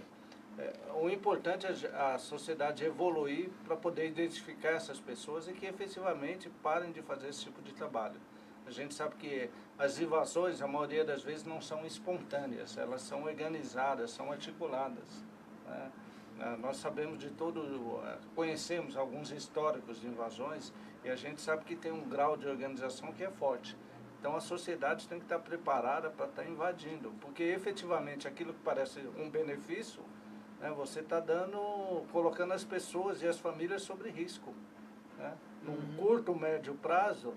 Speaker 2: O importante é a sociedade evoluir para poder identificar essas pessoas e que efetivamente parem de fazer esse tipo de trabalho. A gente sabe que as invasões, a maioria das vezes, não são espontâneas, elas são organizadas, são articuladas. Né? Nós sabemos de conhecemos alguns históricos de invasões e a gente sabe que tem um grau de organização que é forte. Então a sociedade tem que estar preparada para estar invadindo, porque efetivamente aquilo que parece um benefício, né, você está colocando as pessoas e as famílias sobre risco. Né? Num curto, médio prazo,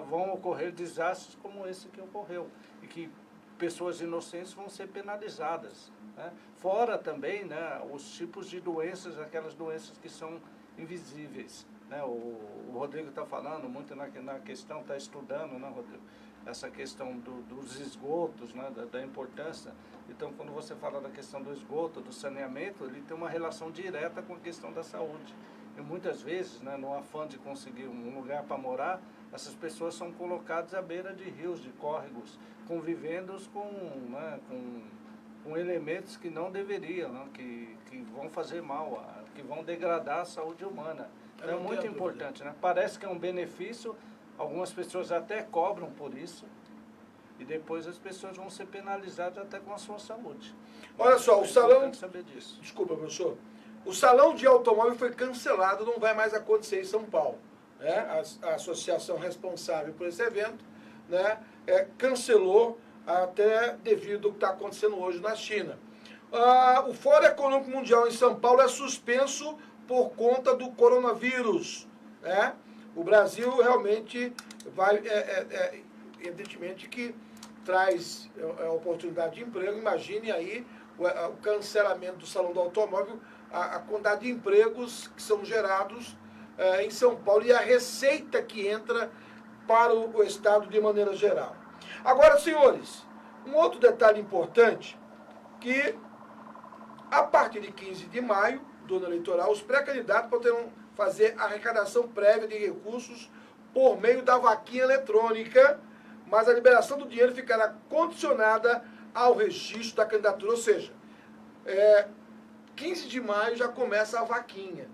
Speaker 2: vão ocorrer desastres como esse que ocorreu e que pessoas inocentes vão ser penalizadas. Né? Fora também, né, os tipos de doenças, aquelas doenças que são invisíveis. Né? O Rodrigo está falando muito na questão, está estudando, né, Rodrigo? Essa questão dos esgotos, né, da importância. Então, quando você fala da questão do esgoto, do saneamento, ele tem uma relação direta com a questão da saúde. E muitas vezes, né, no afã de conseguir um lugar para morar, essas pessoas são colocadas à beira de rios, de córregos, convivendo com elementos que não deveriam, né, que vão fazer mal, que vão degradar a saúde humana. Então, é muito importante. Né? Parece que é um benefício, algumas pessoas até cobram por isso, e depois as pessoas vão ser penalizadas até com a sua saúde.
Speaker 1: Olha só, o salão...
Speaker 2: Tem que saber disso.
Speaker 1: Desculpa, professor. O salão de automóvel foi cancelado, não vai mais acontecer em São Paulo. Né? A associação responsável por esse evento, né, cancelou até devido ao que está acontecendo hoje na China. O Fórum Econômico Mundial em São Paulo é suspenso por conta do coronavírus. Né? O Brasil realmente vai, evidentemente que traz oportunidade de emprego. Imagine aí o cancelamento do Salão do Automóvel, a quantidade de empregos que são gerados em São Paulo e a receita que entra para o Estado de maneira geral. Agora, senhores, um outro detalhe importante, que a partir de 15 de maio, do ano eleitoral, os pré-candidatos poderão fazer arrecadação prévia de recursos por meio da vaquinha eletrônica, mas a liberação do dinheiro ficará condicionada ao registro da candidatura, ou seja, 15 de maio já começa a vaquinha.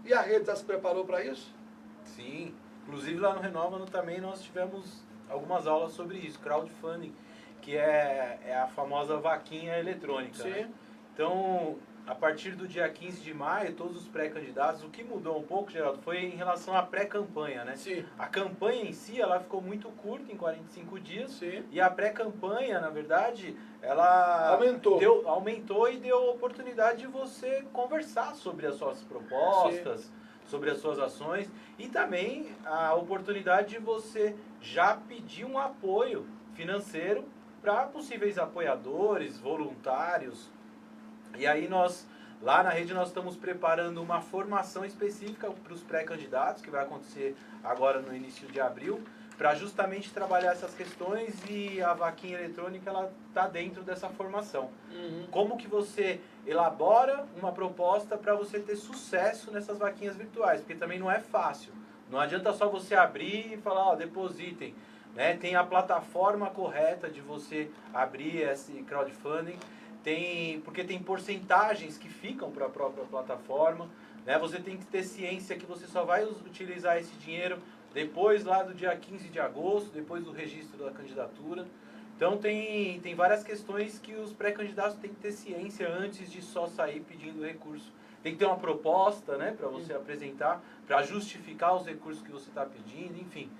Speaker 1: E a rede já se preparou para isso?
Speaker 3: Sim, inclusive lá no Renova também nós tivemos algumas aulas sobre isso, crowdfunding, que é a famosa vaquinha eletrônica.
Speaker 1: Sim.
Speaker 3: Né? Então, a partir do dia 15 de maio, todos os pré-candidatos, o que mudou um pouco, Geraldo, foi em relação à pré-campanha, né?
Speaker 1: Sim.
Speaker 3: A campanha em si, ela ficou muito curta, em 45 dias.Sim. E a pré-campanha, na verdade, ela aumentou e deu oportunidade de você conversar sobre as suas propostas, sim, sobre as suas ações, e também a oportunidade de você já pedir um apoio financeiro para possíveis apoiadores, voluntários. E aí nós Lá na rede nós estamos preparando uma formação específica para os pré-candidatos, que vai acontecer agora no início de abril, para justamente trabalhar essas questões, e a vaquinha eletrônica ela está dentro dessa formação. Como que você elabora uma proposta para você ter sucesso nessas vaquinhas virtuais, porque também não é fácil. Não adianta só você abrir e falar, ó, depositem. Né? Tem a plataforma correta de você abrir esse crowdfunding, porque tem porcentagens que ficam para a própria plataforma. Né? Você tem que ter ciência que você só vai utilizar esse dinheiro depois lá do dia 15 de agosto, depois do registro da candidatura. Então tem várias questões que os pré-candidatos têm que ter ciência antes de só sair pedindo recurso. Tem que ter uma proposta, né, para você apresentar, para justificar os recursos que você está pedindo, enfim.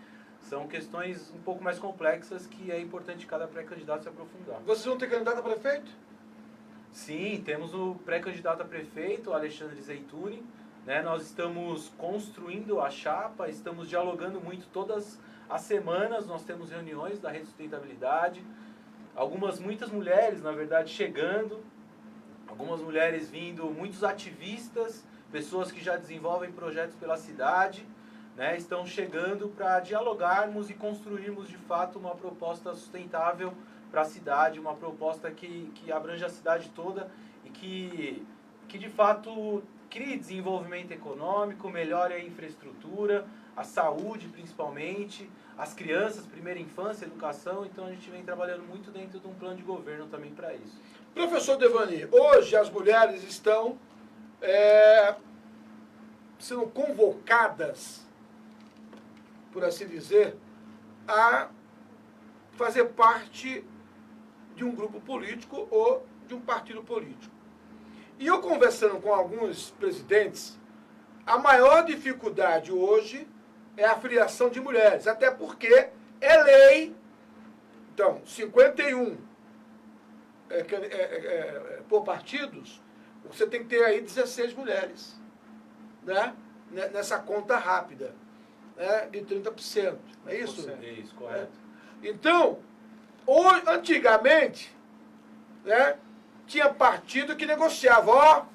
Speaker 3: São questões um pouco mais complexas que é importante cada pré-candidato se aprofundar.
Speaker 1: Vocês vão ter candidato a prefeito?
Speaker 3: Sim, temos o pré-candidato a prefeito, Alexandre Zeituni. Né, nós estamos construindo a chapa, estamos dialogando muito todas as semanas, nós temos reuniões da Rede de Sustentabilidade, muitas mulheres, na verdade, chegando, algumas mulheres vindo, muitos ativistas, pessoas que já desenvolvem projetos pela cidade, né, estão chegando para dialogarmos e construirmos, de fato, uma proposta sustentável para a cidade, uma proposta que abrange a cidade toda e que de fato crie desenvolvimento econômico, melhore a infraestrutura, a saúde principalmente, as crianças, primeira infância, educação. Então a gente vem trabalhando muito dentro de um plano de governo também para isso.
Speaker 1: Professor Devani, hoje as mulheres estão sendo convocadas, por assim dizer, a fazer parte de um grupo político ou de um partido político. E eu conversando com alguns presidentes, a maior dificuldade hoje é a filiação de mulheres, até porque é lei. Então, 51 por partidos, você tem que ter aí 16 mulheres, né? Nessa conta rápida, né? De 30%, não é isso?
Speaker 3: Isso, correto.
Speaker 1: Então, antigamente, né, tinha partido que negociava, ó,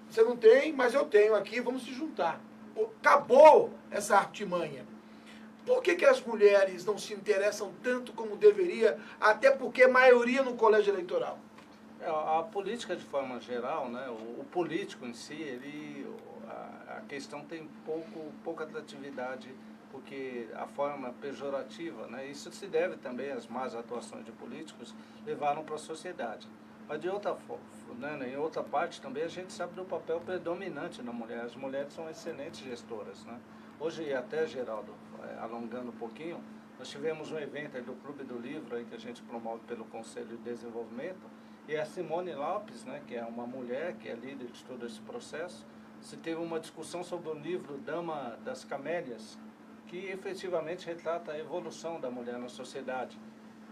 Speaker 1: você não tem, mas eu tenho aqui, vamos se juntar. Acabou essa artimanha. Por que as mulheres não se interessam tanto como deveria, até porque é maioria no colégio eleitoral?
Speaker 2: A política, de forma geral, né, o político em si, a questão tem pouca atratividade, porque a forma pejorativa, né, isso se deve também às más atuações de políticos, levaram para a sociedade. Mas de outra forma, né, em outra parte também a gente sabe do papel predominante da mulher. As mulheres são excelentes gestoras, né? Hoje, até, Geraldo, alongando um pouquinho, nós tivemos um evento aí do Clube do Livro aí, que a gente promove pelo Conselho de Desenvolvimento, e a Simone Lopes, né, que é uma mulher que é líder de todo esse processo, se teve uma discussão sobre o livro Dama das Camélias, que efetivamente retrata a evolução da mulher na sociedade.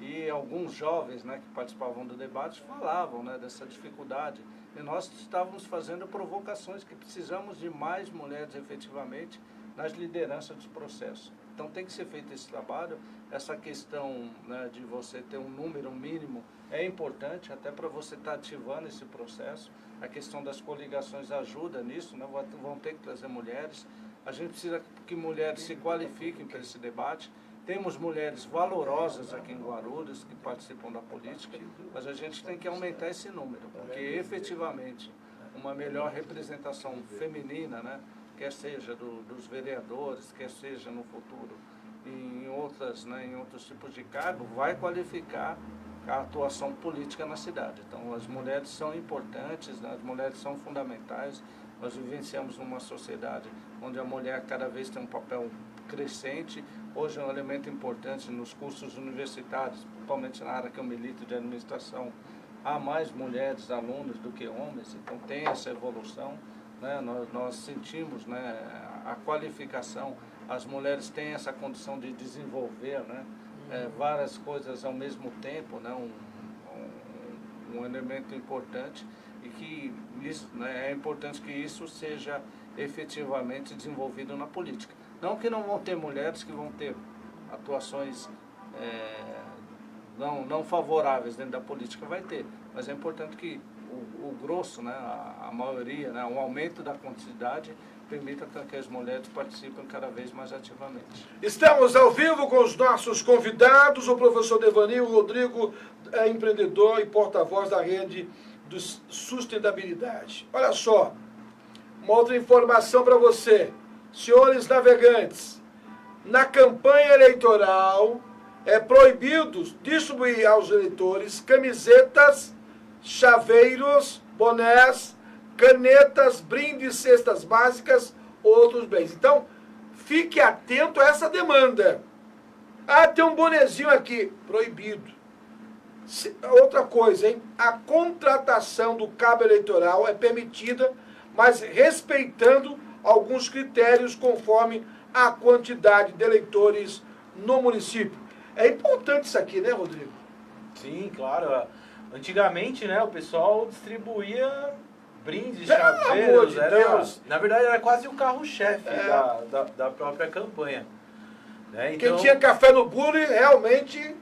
Speaker 2: E alguns jovens, né, que participavam do debate falavam, né, dessa dificuldade. E nós estávamos fazendo provocações que precisamos de mais mulheres efetivamente nas lideranças dos processos. Então tem que ser feito esse trabalho. Essa questão, né, de você ter um número mínimo é importante, até para você estar ativando esse processo. A questão das coligações ajuda nisso, né, vão ter que trazer mulheres. A gente precisa que mulheres se qualifiquem para esse debate. Temos mulheres valorosas aqui em Guarulhos que participam da política, mas a gente tem que aumentar esse número, porque efetivamente uma melhor representação feminina, né, quer seja dos vereadores, quer seja no futuro em outros tipos de cargo, vai qualificar a atuação política na cidade. Então as mulheres são importantes, né, as mulheres são fundamentais. Nós vivenciamos numa sociedade onde a mulher cada vez tem um papel crescente. Hoje é um elemento importante nos cursos universitários, principalmente na área que eu milito de administração. Há mais mulheres alunos do que homens, então tem essa evolução, né? Nós sentimos, né, a qualificação, as mulheres têm essa condição de desenvolver, né, várias coisas ao mesmo tempo, né, um elemento importante, e que isso, né, é importante que isso seja efetivamente desenvolvido na política. Não que não vão ter mulheres que vão ter atuações não favoráveis dentro da política, vai ter, mas é importante que o grosso, né, a maioria, né, um aumento da quantidade permita que as mulheres participem cada vez mais ativamente.
Speaker 1: Estamos ao vivo com os nossos convidados, o professor Devanil Rodrigo, empreendedor e porta-voz da rede de sustentabilidade. Olha só, uma outra informação para você. Senhores navegantes, na campanha eleitoral é proibido distribuir aos eleitores camisetas, chaveiros, bonés, canetas, brindes, cestas básicas, outros bens. Então, fique atento a essa demanda. Ah, tem um bonezinho aqui. Proibido. Outra coisa, hein? A contratação do cabo eleitoral é permitida, mas respeitando alguns critérios conforme a quantidade de eleitores no município. É importante isso aqui, né, Rodrigo?
Speaker 3: Sim, claro. Antigamente, né, o pessoal distribuía brindes, chaveiros, na verdade era quase o carro-chefe da própria campanha. Né? Então,
Speaker 1: quem tinha café no bule realmente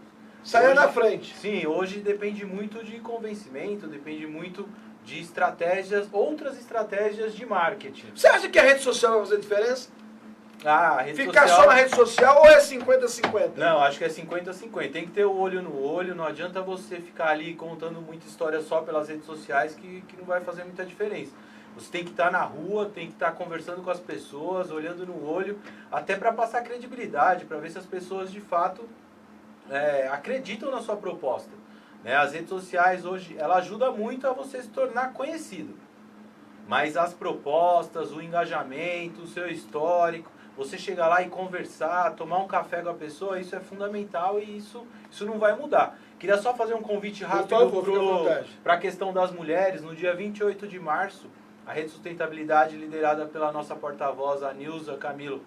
Speaker 1: saia na frente.
Speaker 3: Sim, hoje depende muito de convencimento, depende muito de estratégias, outras estratégias de marketing.
Speaker 1: Você acha que a rede social vai fazer diferença?
Speaker 3: A rede
Speaker 1: Ficar
Speaker 3: social...
Speaker 1: só na rede social ou é 50-50?
Speaker 3: Não, acho que é 50-50. Tem que ter o olho no olho, não adianta você ficar ali contando muita história só pelas redes sociais que não vai fazer muita diferença. Você tem que estar na rua, tem que estar conversando com as pessoas, olhando no olho, até para passar credibilidade, para ver se as pessoas de fato acreditam na sua proposta. Né? As redes sociais hoje, ela ajuda muito a você se tornar conhecido. Mas as propostas, o engajamento, o seu histórico, você chegar lá e conversar, tomar um café com a pessoa, isso é fundamental e isso não vai mudar. Queria só fazer um convite rápido para a questão das mulheres. No dia 28 de março, a Rede Sustentabilidade, liderada pela nossa porta-voz, a Nilza Camilo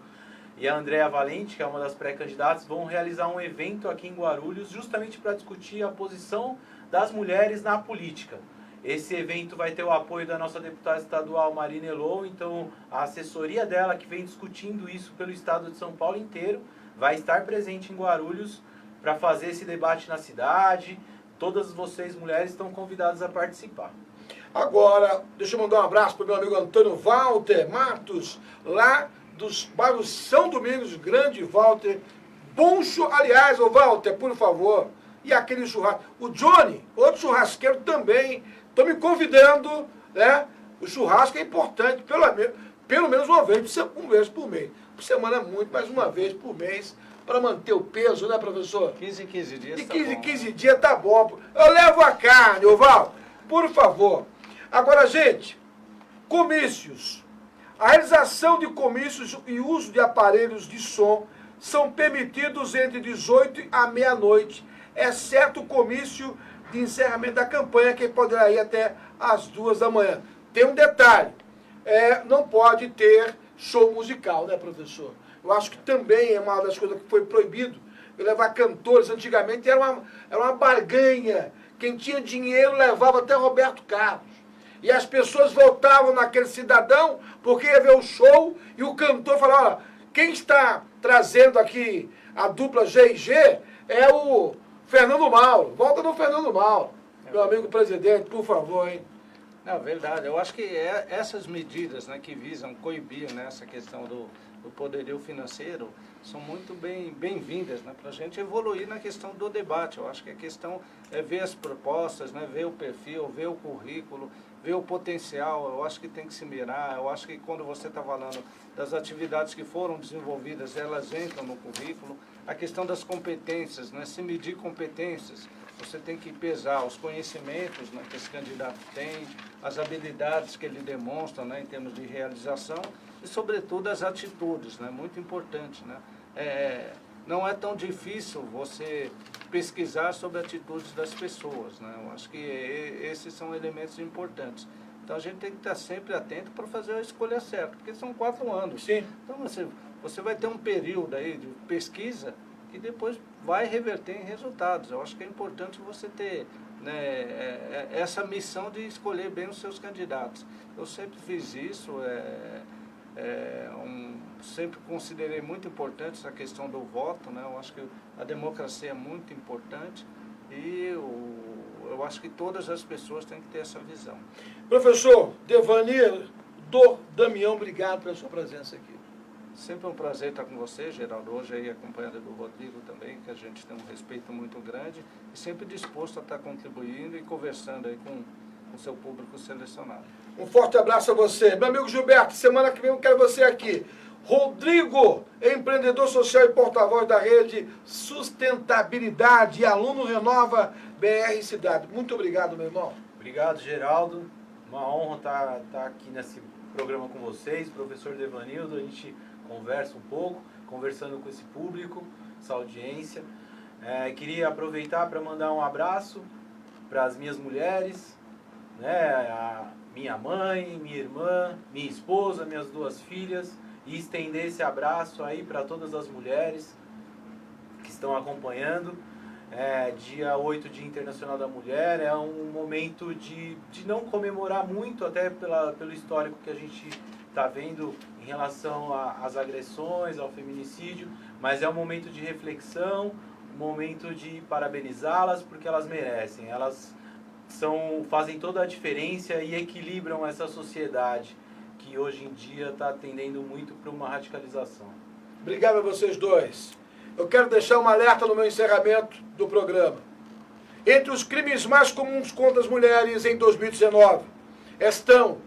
Speaker 3: e a Andréa Valente, que é uma das pré-candidatas, vão realizar um evento aqui em Guarulhos justamente para discutir a posição das mulheres na política. Esse evento vai ter o apoio da nossa deputada estadual Marina Elou, então a assessoria dela, que vem discutindo isso pelo estado de São Paulo inteiro, vai estar presente em Guarulhos para fazer esse debate na cidade. Todas vocês, mulheres, estão convidadas a participar.
Speaker 1: Agora, deixa eu mandar um abraço para o meu amigo Antônio Walter Matos, lá dos bairros São Domingos, grande Walter. Buncho, aliás, ô Walter, por favor, e aquele churrasco. O Johnny, outro churrasqueiro também, estou me convidando, né? O churrasco é importante, pelo menos uma vez por mês. Por semana é muito, mas uma vez por mês, para manter o peso, né, professor?
Speaker 2: 15 em 15 dias
Speaker 1: de
Speaker 2: tá
Speaker 1: 15 em
Speaker 2: bom.
Speaker 1: 15 dias tá bom. Eu levo a carne, ô Val, por favor. Agora, gente, comícios. A realização de comícios e uso de aparelhos de som são permitidos entre 18 à meia-noite, exceto o comício de encerramento da campanha, que poderá ir até às 2 da manhã. Tem um detalhe, não pode ter show musical, né, professor? Eu acho que também é uma das coisas que foi proibido. Eu levar cantores, antigamente era uma barganha. Quem tinha dinheiro levava até Roberto Carlos. E as pessoas votavam naquele cidadão porque ia ver o show e o cantor falava, olha, quem está trazendo aqui a dupla G&G é o Fernando Mauro. Volta no Fernando Mauro. Meu amigo presidente, por favor, hein?
Speaker 2: Não, verdade. Eu acho que essas medidas, né, que visam coibir, né, essa questão do poderio financeiro são muito bem-vindas, né, para a gente evoluir na questão do debate. Eu acho que a questão é ver as propostas, né, ver o perfil, ver o currículo, ver o potencial. Eu acho que tem que se mirar. Eu acho que quando você está falando das atividades que foram desenvolvidas, elas entram no currículo. A questão das competências, né, se medir competências, você tem que pesar os conhecimentos, né, que esse candidato tem, as habilidades que ele demonstra, né, em termos de realização e, sobretudo, as atitudes, né, muito importante, né? Não é tão difícil você pesquisar sobre atitudes das pessoas, né? Eu acho que esses são elementos importantes. Então, a gente tem que estar sempre atento para fazer a escolha certa, porque são 4 anos.
Speaker 1: Sim.
Speaker 2: Então, você vai ter um período aí de pesquisa que depois vai reverter em resultados. Eu acho que é importante você ter, né, essa missão de escolher bem os seus candidatos. Eu sempre fiz isso, sempre considerei muito importante essa questão do voto, né? Eu acho que a democracia é muito importante e eu acho que todas as pessoas têm que ter essa visão.
Speaker 1: Professor Devani Damião, obrigado pela sua presença aqui.
Speaker 2: Sempre um prazer estar com você, Geraldo, hoje aí acompanhado do Rodrigo também, que a gente tem um respeito muito grande e sempre disposto a estar contribuindo e conversando aí com o seu público selecionado.
Speaker 1: Um forte abraço a você. Meu amigo Gilberto, semana que vem eu quero você aqui. Rodrigo, empreendedor social e porta-voz da rede Sustentabilidade, aluno Renova BR Cidade. Muito obrigado, meu irmão.
Speaker 3: Obrigado, Geraldo. Uma honra estar aqui nesse programa com vocês. Professor Devanildo, a gente conversa um pouco, conversando com esse público, essa audiência. Queria aproveitar para mandar um abraço para as minhas mulheres, né, a minha mãe, minha irmã, minha esposa, minhas 2 filhas, e estender esse abraço aí para todas as mulheres que estão acompanhando. Dia 8, Dia Internacional da Mulher, é um momento de não comemorar muito, até pelo histórico que a gente está vendo em relação às agressões, ao feminicídio, mas é um momento de reflexão, um momento de parabenizá-las, porque elas merecem, elas fazem toda a diferença e equilibram essa sociedade que hoje em dia está tendendo muito para uma radicalização.
Speaker 1: Obrigado a vocês dois. Eu quero deixar um alerta no meu encerramento do programa. Entre os crimes mais comuns contra as mulheres em 2019 estão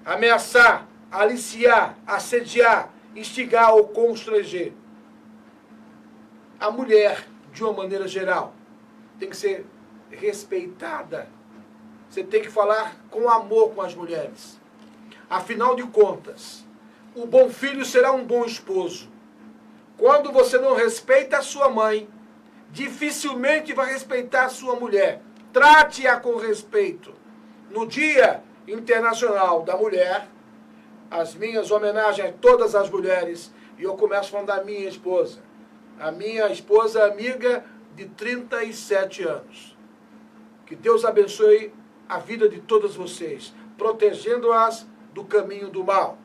Speaker 1: ameaçar, aliciar, assediar, instigar ou constranger. A mulher, de uma maneira geral, tem que ser respeitada. Você tem que falar com amor com as mulheres. Afinal de contas, o bom filho será um bom esposo. Quando você não respeita a sua mãe, dificilmente vai respeitar a sua mulher. Trate-a com respeito. No Dia Internacional da Mulher, as minhas homenagens a todas as mulheres, e eu começo falando da minha esposa. A minha esposa amiga de 37 anos. Que Deus abençoe a vida de todas vocês, protegendo-as do caminho do mal.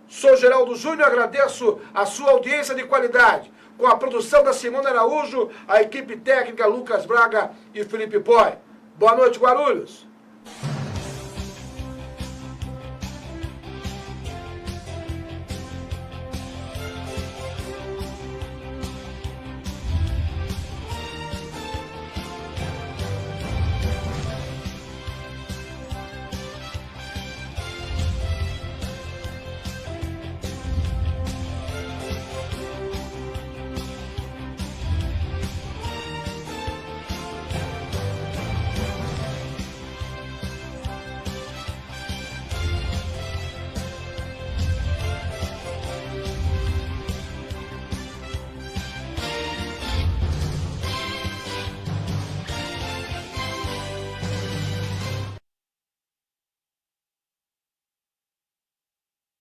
Speaker 1: Sou Geraldo Júnior, agradeço a sua audiência de qualidade, com a produção da Simone Araújo, a equipe técnica Lucas Braga e Felipe Poi. Boa noite, Guarulhos.